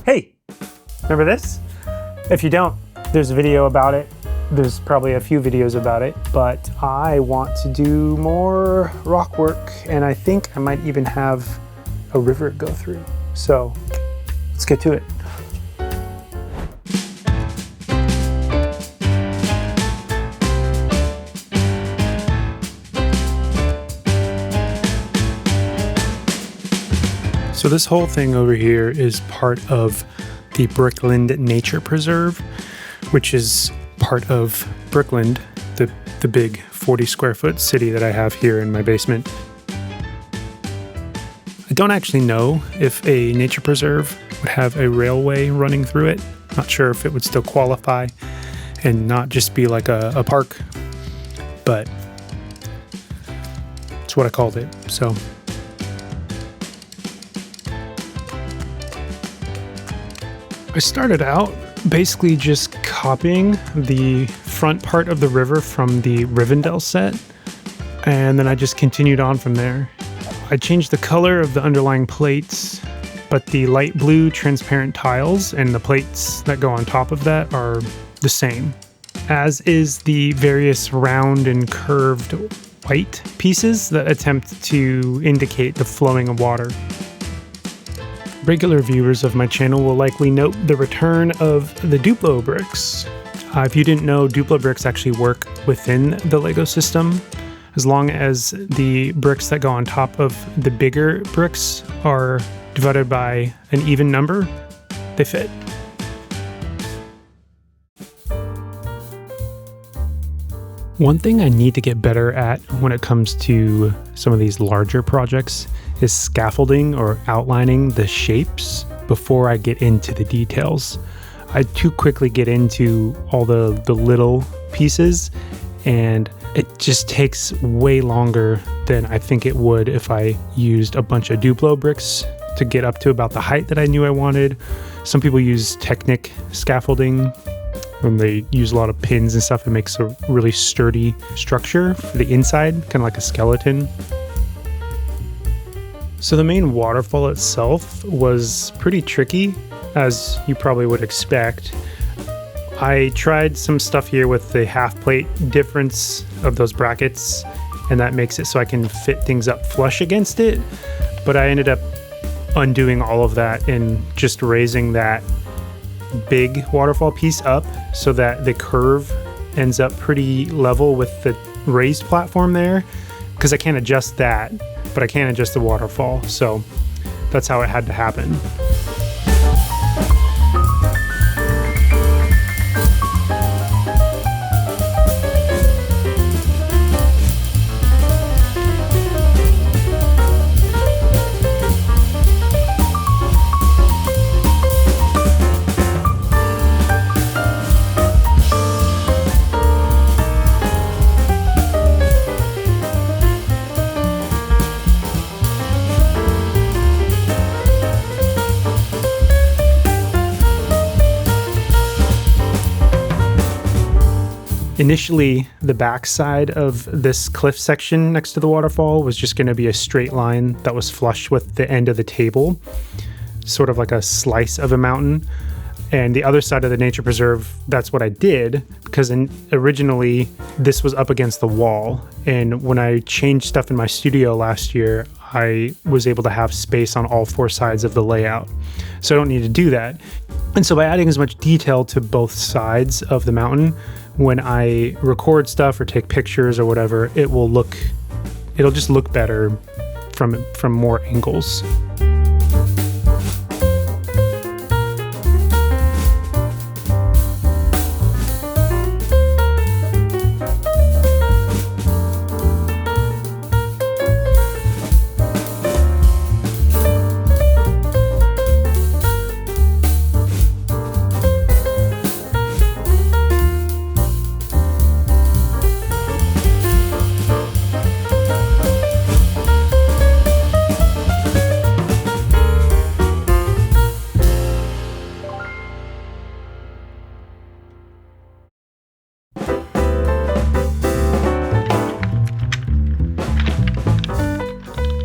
Hey, remember this? If you don't, there's a video about it. There's probably a few videos about it, but I want to do more rock work, and I think I might even have a river go through. So let's get to it. So this whole thing over here is part of the Brickland Nature Preserve, which is part of Brickland, the big 40 square foot city that I have here in my basement. I don't actually know if a nature preserve would have a railway running through it. Not sure if it would still qualify and not just be like a park, but it's what I called it. So I started out basically just copying the front part of the river from the Rivendell set, and then I just continued on from there. I changed the color of the underlying plates, but the light blue transparent tiles and the plates that go on top of that are the same, as is the various round and curved white pieces that attempt to indicate the flowing of water. Regular viewers of my channel will likely note the return of the Duplo bricks. If you didn't know, Duplo bricks actually work within the Lego system. As long as the bricks that go on top of the bigger bricks are divided by an even number, they fit. One thing I need to get better at when it comes to some of these larger projects is scaffolding or outlining the shapes before I get into the details. I too quickly get into all the little pieces, and it just takes way longer than I think it would if I used a bunch of Duplo bricks to get up to about the height that I knew I wanted. Some people use Technic scaffolding, when they use a lot of pins and stuff. It makes a really sturdy structure for the inside, kind of like a skeleton. So the main waterfall itself was pretty tricky, as you probably would expect. I tried some stuff here with the half plate difference of those brackets, and that makes it so I can fit things up flush against it. But I ended up undoing all of that and just raising that big waterfall piece up so that the curve ends up pretty level with the raised platform there, because I can't adjust that, but I can adjust the waterfall. So that's how it had to happen. Initially, the backside of this cliff section next to the waterfall was just going to be a straight line that was flush with the end of the table, sort of like a slice of a mountain. And the other side of the nature preserve, that's what I did, because originally this was up against the wall. And when I changed stuff in my studio last year, I was able to have space on all four sides of the layout. So I don't need to do that. And so by adding as much detail to both sides of the mountain, when I record stuff or take pictures or whatever, it'll just look better from more angles.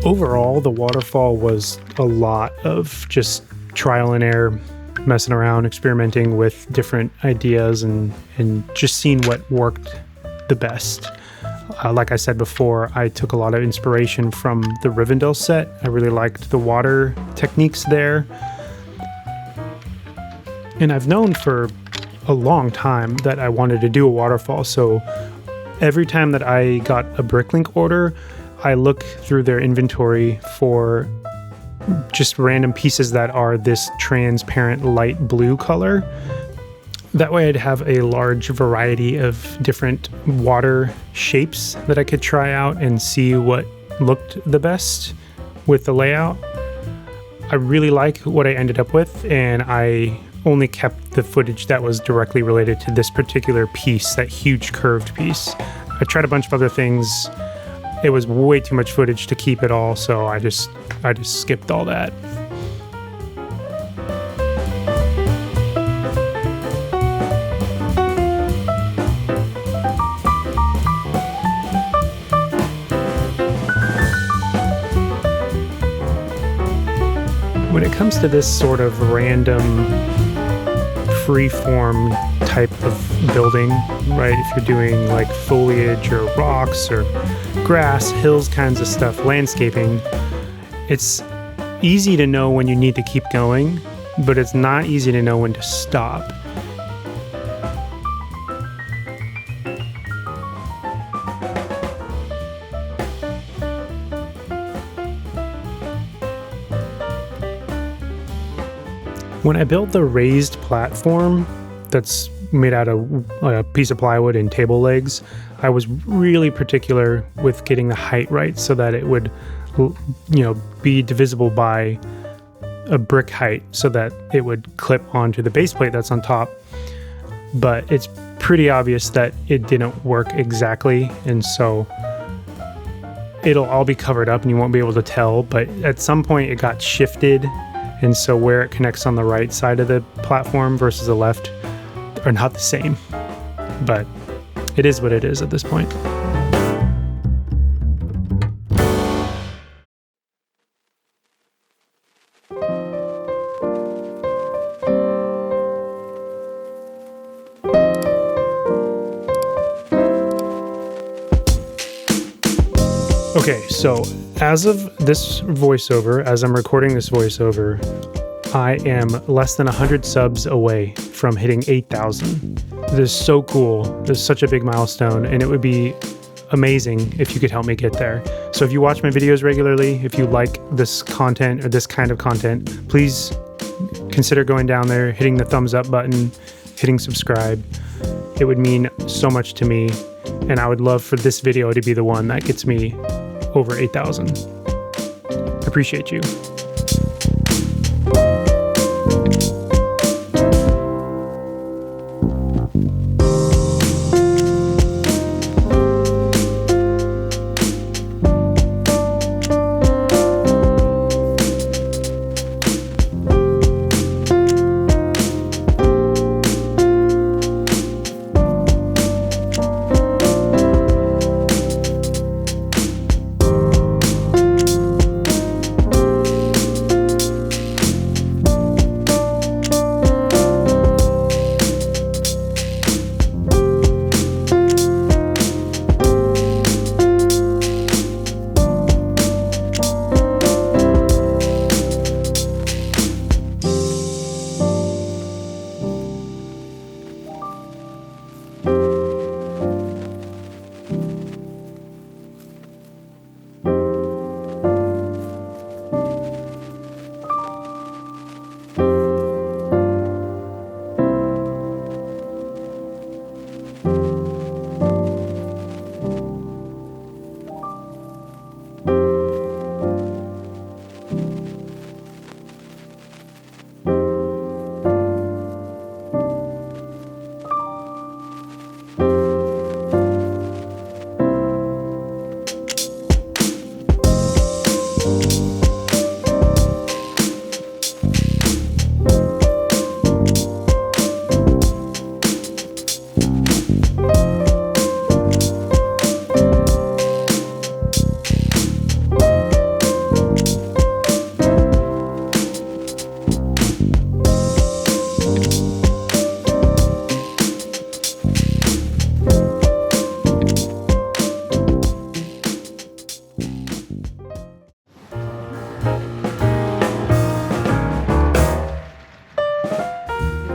Overall, the waterfall was a lot of just trial and error. messing around, experimenting with different ideas and just seeing what worked the best. Like I said before, I took a lot of inspiration from the Rivendell set. I really liked the water techniques there. And I've known for a long time that I wanted to do a waterfall, so every time that I got a Bricklink order, I look through their inventory for just random pieces that are this transparent light blue color. That way I'd have a large variety of different water shapes that I could try out and see what looked the best with the layout. I really like what I ended up with, and I only kept the footage that was directly related to this particular piece, that huge curved piece. I tried a bunch of other things. It was way too much footage to keep it all, so I just skipped all that. When it comes to this sort of random free-form type of building, right? If you're doing like foliage or rocks or grass, hills kinds of stuff, landscaping, it's easy to know when you need to keep going, but it's not easy to know when to stop. When I built the raised platform that's made out of a piece of plywood and table legs, I was really particular with getting the height right so that it would, be divisible by a brick height so that it would clip onto the base plate that's on top. But it's pretty obvious that it didn't work exactly, and so it'll all be covered up and you won't be able to tell, but at some point it got shifted. And so where it connects on the right side of the platform versus the left are not the same. But it is what it is at this point. Okay, so as of this voiceover, as I'm recording this voiceover, I am less than 100 subs away from hitting 8,000. This is so cool. This is such a big milestone, and it would be amazing if you could help me get there. So if you watch my videos regularly, if you like this content or this kind of content, please consider going down there, hitting the thumbs up button, hitting subscribe. It would mean so much to me, and I would love for this video to be the one that gets me over 8,000. Appreciate you.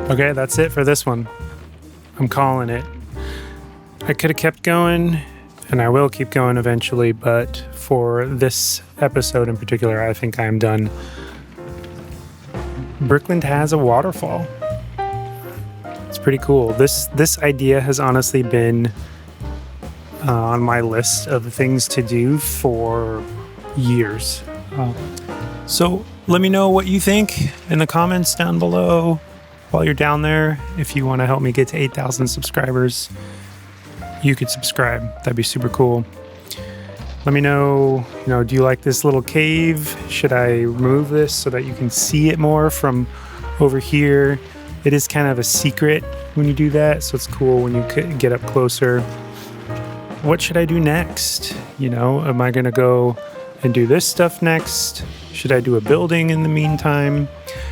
Okay, that's it for this one. I'm calling it. I could have kept going, and I will keep going eventually, but for this episode in particular, I think I'm done. Brickland has a waterfall. It's pretty cool. This idea has honestly been on my list of things to do for years. So let me know what you think in the comments down below while you're down there. If you want to help me get to 8,000 subscribers, you could subscribe. That'd be super cool. Let me know, do you like this little cave? Should I remove this so that you can see it more from over here? It is kind of a secret when you do that, so it's cool when you get up closer. What should I do next? Am I gonna go and do this stuff next? Should I do a building in the meantime?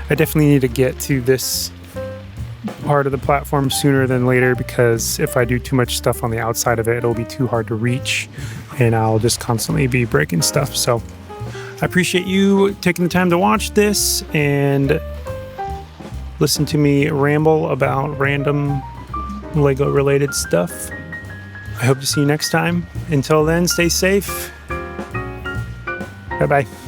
I definitely need to get to this part of the platform sooner than later, because if I do too much stuff on the outside of it, it'll be too hard to reach and I'll just constantly be breaking stuff. So I appreciate you taking the time to watch this and listen to me ramble about random Lego related stuff. I hope to see you next time. Until then, stay safe. Bye-bye.